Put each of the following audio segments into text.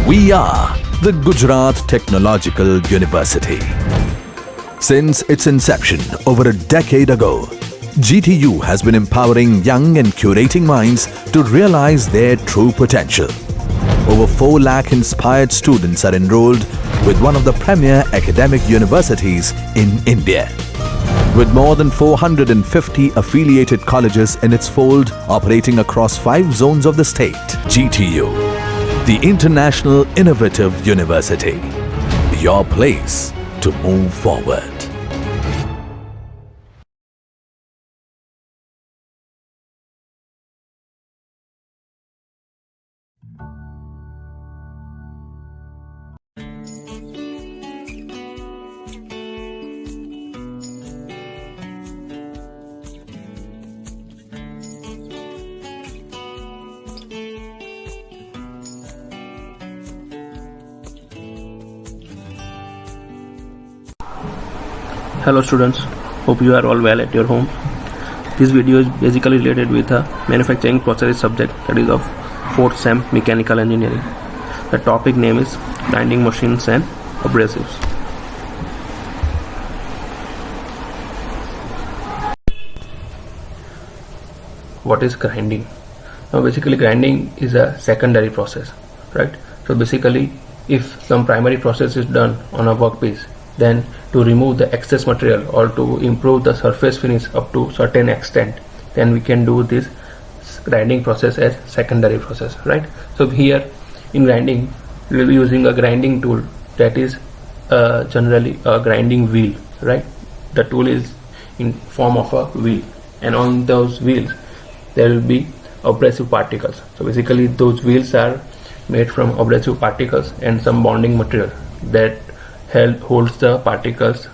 We are the Gujarat Technological University. Since its inception over a decade ago, GTU has been empowering young and curating minds to realize their true potential. Over 4 lakh inspired students are enrolled with one of the premier academic universities in India. With more than 450 affiliated colleges in its fold operating across 5 zones of the state, GTU, the International Innovative University, your place to move forward. Hello students, hope you are all well at your home. This video is basically related with a manufacturing process subject, that is of 4th SEM Mechanical Engineering. The topic name is grinding machines and abrasives. What is grinding? Now basically grinding is a secondary process, right? So basically if some primary process is done on a workpiece, then to remove the excess material or to improve the surface finish up to certain extent, then we can do this grinding process as secondary process, right? So here in grinding we will be using a grinding tool that is generally a grinding wheel, right? The tool is in form of a wheel, and on those wheels there will be abrasive particles. So basically those wheels are made from abrasive particles and some bonding material that holds the particles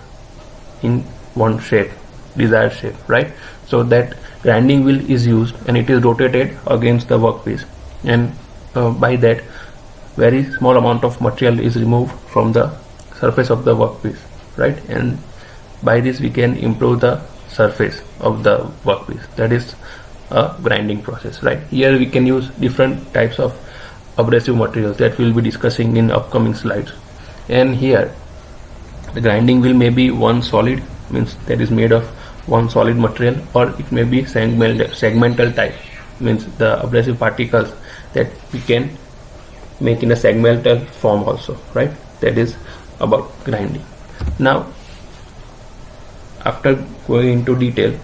in one shape, desired shape, right? So that grinding wheel is used and it is rotated against the workpiece, and by that very small amount of material is removed from the surface of the workpiece, right? And by this we can improve the surface of the workpiece. That is a grinding process, right? Here we can use different types of abrasive materials that we'll be discussing in upcoming slides. And here the grinding wheel may be one solid, means that is made of one solid material, or it may be segmental type, means the abrasive particles that we can make in a segmental form also, right? That is about grinding. Now after going into detail,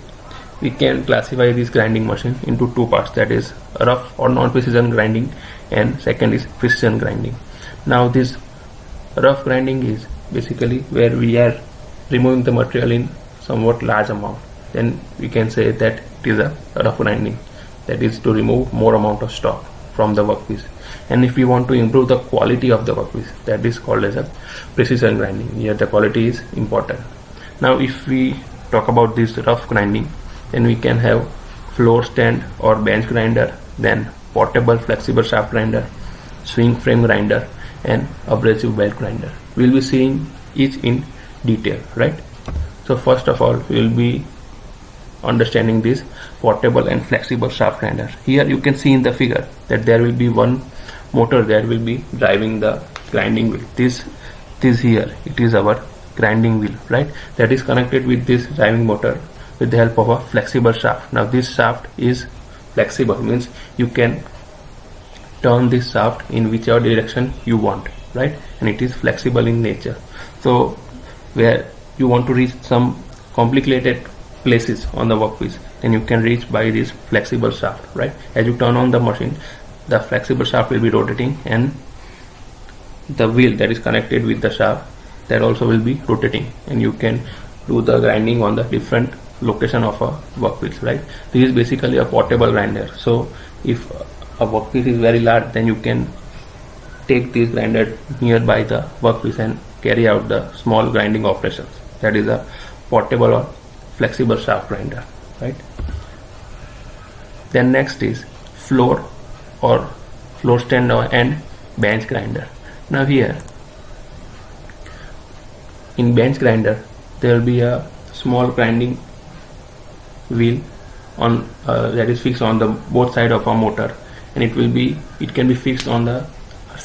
we can classify this grinding machine into 2 parts, that is rough or non-precision grinding, and second is precision grinding. Now this rough grinding is basically where we are removing the material in somewhat large amount. Then we can say that it is a rough grinding, that is to remove more amount of stock from the workpiece. And if we want to improve the quality of the workpiece, that is called as a precision grinding. Here the quality is important. Now if we talk about this rough grinding, then we can have floor stand or bench grinder, then portable flexible shaft grinder, swing frame grinder, and abrasive belt grinder. We'll be seeing each in detail, right? So first of all we will be understanding this portable and flexible shaft grinder. Here you can see in the figure that there will be one motor that will be driving the grinding wheel. This here, it is our grinding wheel, right? That is connected with this driving motor with the help of a flexible shaft. Now this shaft is flexible, means you can turn this shaft in whichever direction you want, right? And it is flexible in nature. So where you want to reach some complicated places on the workpiece, then you can reach by this flexible shaft, right? As you turn on the machine, the flexible shaft will be rotating, and the wheel that is connected with the shaft, that also will be rotating, and you can do the grinding on the different location of a workpiece, right? This is basically a portable grinder. So if a workpiece is very large, then you can take this grinder nearby the workpiece and carry out the small grinding operations. That is a portable or flexible shaft grinder, right? Then next is floor or floor stand and bench grinder. Now here in bench grinder there will be a small grinding wheel on that is fixed on the both side of a motor, and it can be fixed on the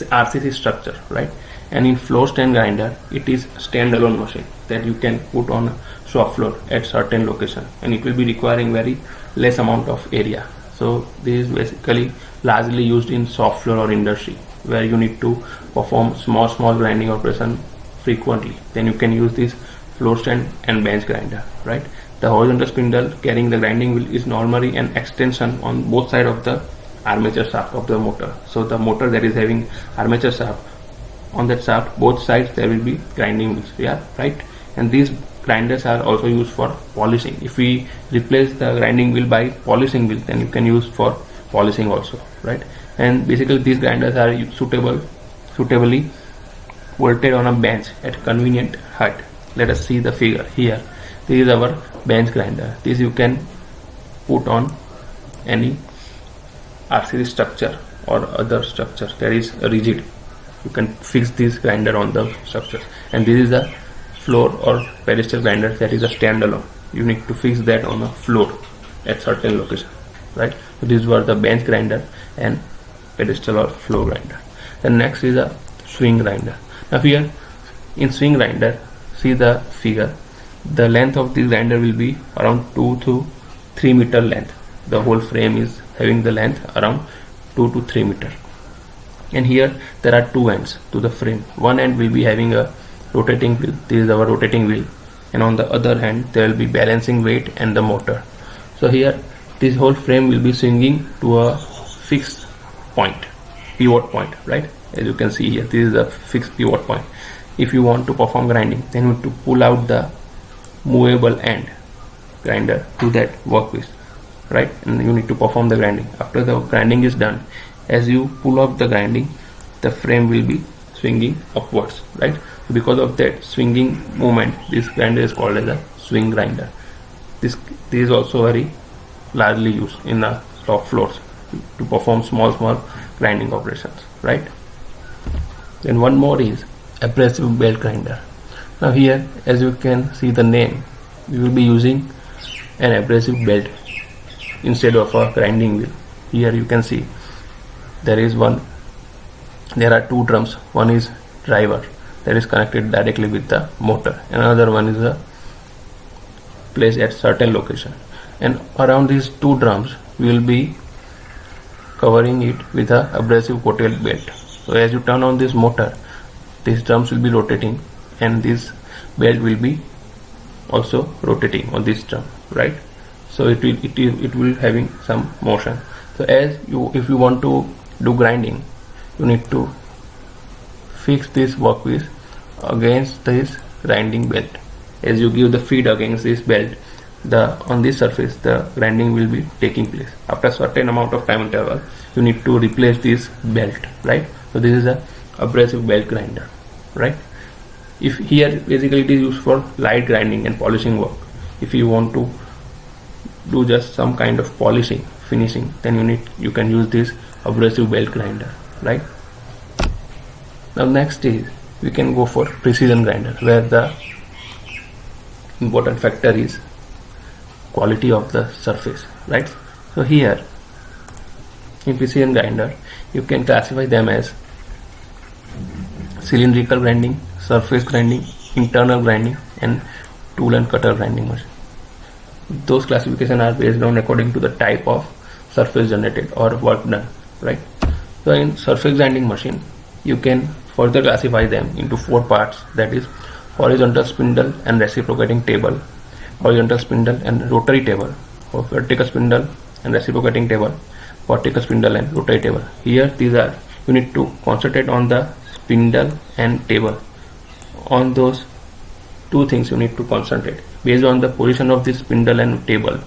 RCC structure, right? And in floor stand grinder, it is standalone machine that you can put on a shop floor at certain location, and it will be requiring very less amount of area. So this is basically largely used in shop floor or industry, where you need to perform small grinding operation frequently. Then you can use this floor stand and bench grinder, right? The horizontal spindle carrying the grinding wheel is normally an extension on both sides of the armature shaft of the motor. So the motor that is having armature shaft, on that shaft both sides there will be grinding wheels, yeah, right? And these grinders are also used for polishing. If we replace the grinding wheel by polishing wheel, then you can use for polishing also, right? And basically these grinders are suitably bolted on a bench at convenient height. Let us see the figure here. This is our bench grinder. This you can put on any RCC structure or other structure that is rigid. You can fix this grinder on the structure. And this is a floor or pedestal grinder that is a standalone. You need to fix that on a floor at certain location, right? So these were the bench grinder and pedestal or floor grinder. The next is a swing grinder. Now here in swing grinder, see the figure. The length of this grinder will be around 2 to 3 meter length. The whole frame is having the length around 2 to 3 meter. And here there are two ends to the frame. One end will be having a rotating wheel. This is our rotating wheel. And on the other hand there will be balancing weight and the motor. So here this whole frame will be swinging to a fixed point, pivot point, right? As you can see here, this is a fixed pivot point. If you want to perform grinding, then you need to pull out the movable end grinder to that workpiece, right? And you need to perform the grinding. After the grinding is done, as you pull up the grinding, the frame will be swinging upwards, right? So because of that swinging movement, this grinder is called as a swing grinder. This is also very largely used in the shop floors to perform small grinding operations, right? Then one more is abrasive belt grinder. Now here, as you can see the name, we will be using an abrasive belt instead of a grinding wheel. Here you can see there are two drums. One is driver that is connected directly with the motor, and another one is a placed at certain location. And around these two drums we will be covering it with a abrasive coated belt. So as you turn on this motor, these drums will be rotating, and this belt will be also rotating on this drum, right? So it will having some motion. So if you want to do grinding, you need to fix this workpiece against this grinding belt. As you give the feed against this belt, on this surface the grinding will be taking place. After a certain amount of time interval, you need to replace this belt, right? So this is a abrasive belt grinder, right? If here basically it is used for light grinding and polishing work. If you want to do just some kind of polishing, finishing, then you can use this abrasive belt grinder, right? Now next is we can go for precision grinder, where the important factor is quality of the surface, right? So here in precision grinder you can classify them as cylindrical grinding, surface grinding, internal grinding, and tool and cutter grinding machine. Those classifications are based on according to the type of surface generated or work done, right? So in surface grinding machine you can further classify them into 4 parts, that is horizontal spindle and reciprocating table, horizontal spindle and rotary table, or vertical spindle and reciprocating table, vertical spindle and rotary table. Here you need to concentrate on the spindle and table. On those two things you need to concentrate. Based on the position of the spindle and table,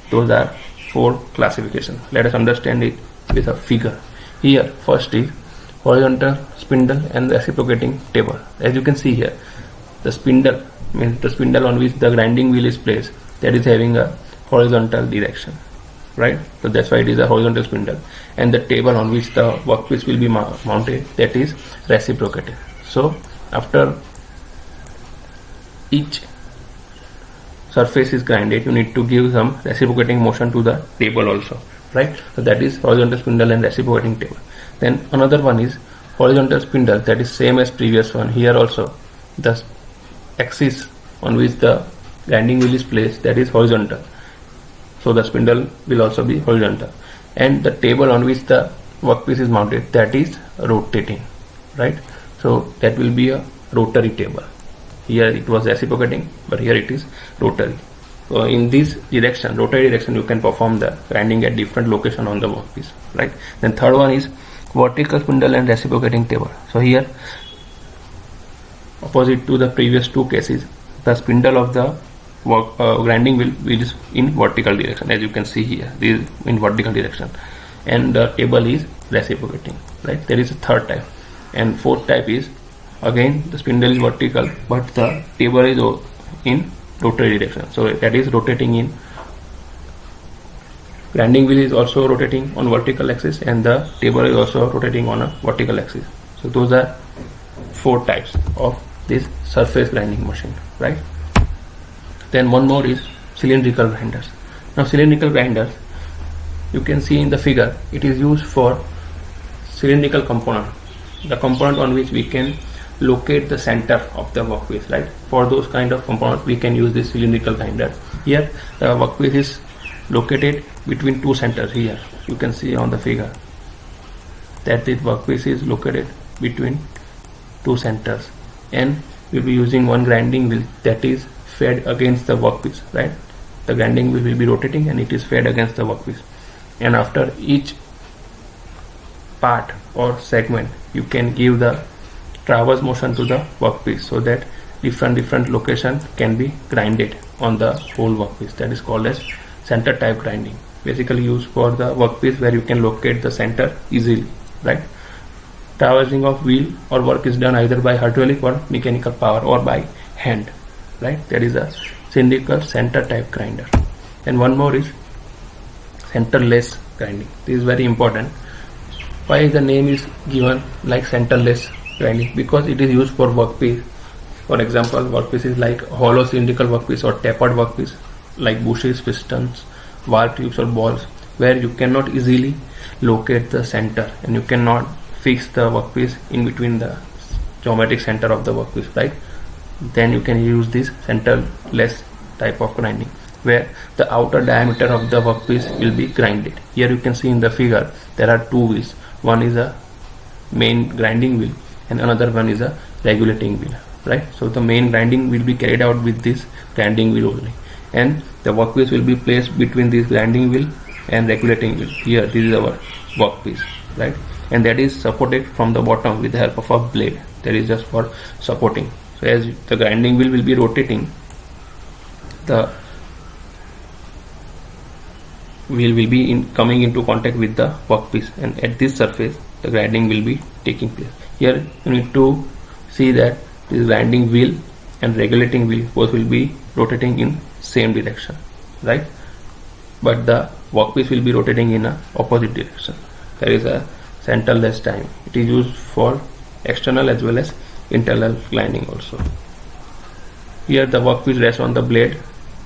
those are 4 classifications. Let us understand it with a figure. Here first is horizontal spindle and reciprocating table. As you can see here, the spindle means the spindle on which the grinding wheel is placed, that is having a horizontal direction, right? So that's why it is a horizontal spindle. And the table on which the workpiece will be mounted, that is reciprocating. So after each surface is grinded, you need to give some reciprocating motion to the table also, right? So that is horizontal spindle and reciprocating table. Then another one is horizontal spindle, that is same as previous one. Here also the axis on which the grinding wheel is placed, that is horizontal, so the spindle will also be horizontal, and the table on which the workpiece is mounted, that is rotating, right? So that will be a rotary table. Here it was reciprocating, but here it is rotary. So in this direction, rotary direction, you can perform the grinding at different location on the workpiece, right? Then third one is vertical spindle and reciprocating table. So here, opposite to the previous two cases, the spindle of the grinding wheel is in vertical direction, as you can see here. This is in vertical direction, and the table is reciprocating, right? There is a third type, and fourth type is again the spindle is vertical, but the table is in rotary direction. So that is rotating in. Grinding wheel is also rotating on vertical axis, and the table is also rotating on a vertical axis. So those are four types of this surface grinding machine, right? Then one more is cylindrical grinders. Now cylindrical grinders, you can see in the figure, it is used for cylindrical component, the component on which we can locate the center of the workpiece, right? For those kind of components we can use this cylindrical grinder. Here the workpiece is located between two centers. Here you can see on the figure that the workpiece is located between two centers, and we'll be using one grinding wheel that is fed against the workpiece, right? The grinding wheel will be rotating and it is fed against the workpiece, and after each part or segment you can give the traverse motion to the workpiece, so that different location can be grinded on the whole workpiece. That is called as center type grinding, basically used for the workpiece where you can locate the center easily, right? Traversing of wheel or work is done either by hydraulic or mechanical power or by hand, right? That is a cylindrical center type grinder. And one more is centerless grinding. This is very important. Why the name is given like centerless grinding? Because it is used for workpiece. For example, workpiece is like hollow cylindrical workpiece or tapered workpiece, like bushes, pistons, wire tubes or balls, where you cannot easily locate the center and you cannot fix the workpiece in between the geometric center of the workpiece, right? Then you can use this centerless type of grinding, where the outer diameter of the workpiece will be grinded. Here you can see in the figure there are two wheels. One is a main grinding wheel and another one is a regulating wheel, right? So the main grinding will be carried out with this grinding wheel only, and the workpiece will be placed between this grinding wheel and regulating wheel. Here this is our workpiece, right? And that is supported from the bottom with the help of a blade that is just for supporting. So as the grinding wheel will be rotating, the wheel will be coming into contact with the workpiece, and at this surface the grinding will be taking place. Here you need to see that this grinding wheel and regulating wheel both will be rotating in same direction, right? But the workpiece will be rotating in a opposite direction. There is a centerless time. It is used for external as well as internal grinding also. Here the workpiece rests on the blade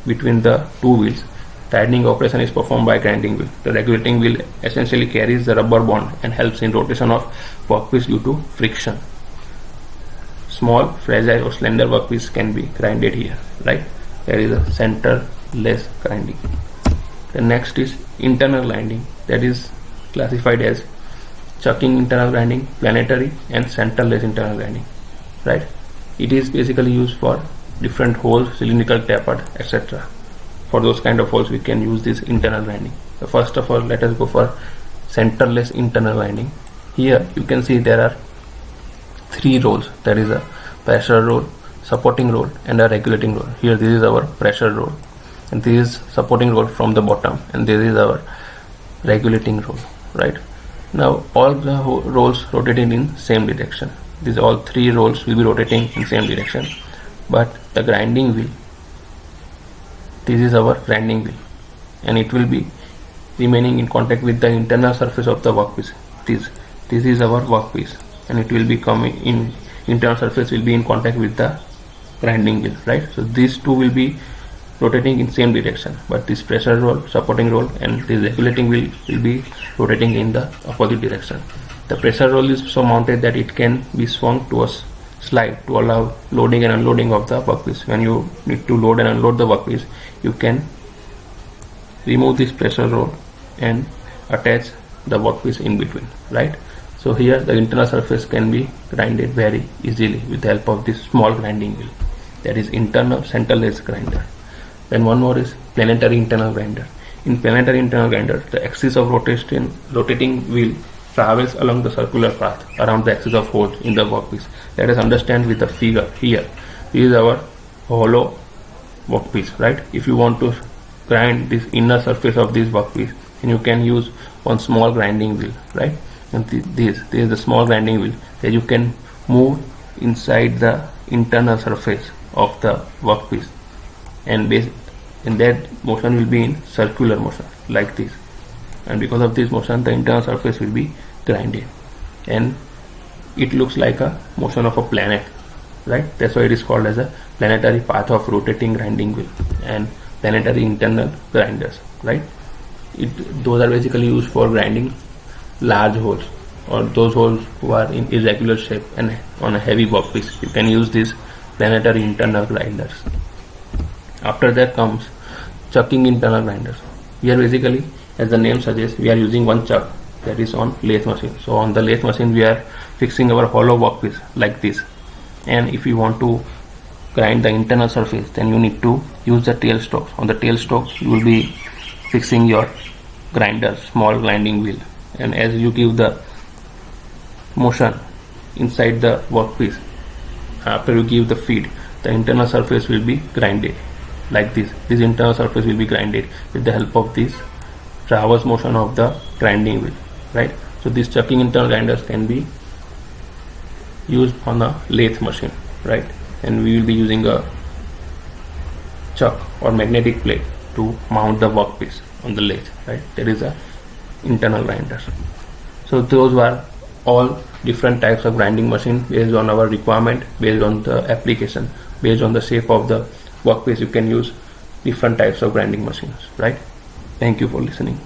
between the two wheels. Tightening operation is performed by grinding wheel. The regulating wheel essentially carries the rubber bond and helps in rotation of workpiece due to friction. Small, fragile or slender workpiece can be grinded here, right? There is a centerless grinding. The next is internal grinding, that is classified as chucking internal grinding, planetary and centerless internal grinding, right? It is basically used for different holes, cylindrical, tapered, etc. For those kind of holes we can use this internal grinding. So first of all, let us go for centerless internal grinding. Here you can see there are three rolls. There is a pressure roll, supporting roll and a regulating roll. Here this is our pressure roll and this is supporting roll from the bottom, and this is our regulating roll, right? Now all the rolls rotating in same direction. These all three rolls will be rotating in same direction, but the grinding wheel, this is our grinding wheel, and it will be remaining in contact with the internal surface of the workpiece. This is our workpiece, and it will be coming in, internal surface will be in contact with the grinding wheel, right? So these two will be rotating in same direction, but this pressure roll, supporting roll and this regulating wheel will be rotating in the opposite direction. The pressure roll is so mounted that it can be swung to a slide to allow loading and unloading of the workpiece. When you need to load and unload the workpiece, you can remove this pressure roll and attach the workpiece in between, right? So here the internal surface can be grinded very easily with the help of this small grinding wheel, that is internal central edge grinder. Then one more is planetary internal grinder. In planetary internal grinder, the axis of rotating wheel travels along the circular path around the axis of holes in the workpiece. Let us understand with the figure here. This is our hollow workpiece, right? If you want to grind this inner surface of this workpiece, then you can use one small grinding wheel, right? And this is the small grinding wheel that you can move inside the internal surface of the workpiece, and that motion will be in circular motion like this, and because of this motion the internal surface will be grinded and it looks like a motion of a planet, right? That's why it is called as a planetary path of rotating grinding wheel and planetary internal grinders, right? Those are basically used for grinding large holes or those holes who are in irregular shape and on a heavy workpiece. You can use these planetary internal grinders. After that comes chucking internal grinders. Here basically, as the name suggests, we are using one chuck that is on lathe machine. So on the lathe machine we are fixing our hollow workpiece like this, and if you want to grind the internal surface, then you need to use the tail strokes. On the tail strokes you will be fixing your grinder, small grinding wheel, and as you give the motion inside the workpiece, after you give the feed, the internal surface will be grinded like this. This internal surface will be grinded with the help of this transverse motion of the grinding wheel, right? So these chucking internal grinders can be used on a lathe machine, right? And we will be using a chuck or magnetic plate to mount the workpiece on the lathe, right? There is a internal grinder. So those were all different types of grinding machine based on our requirement, based on the application, based on the shape of the workpiece. You can use different types of grinding machines, right? Thank you for listening.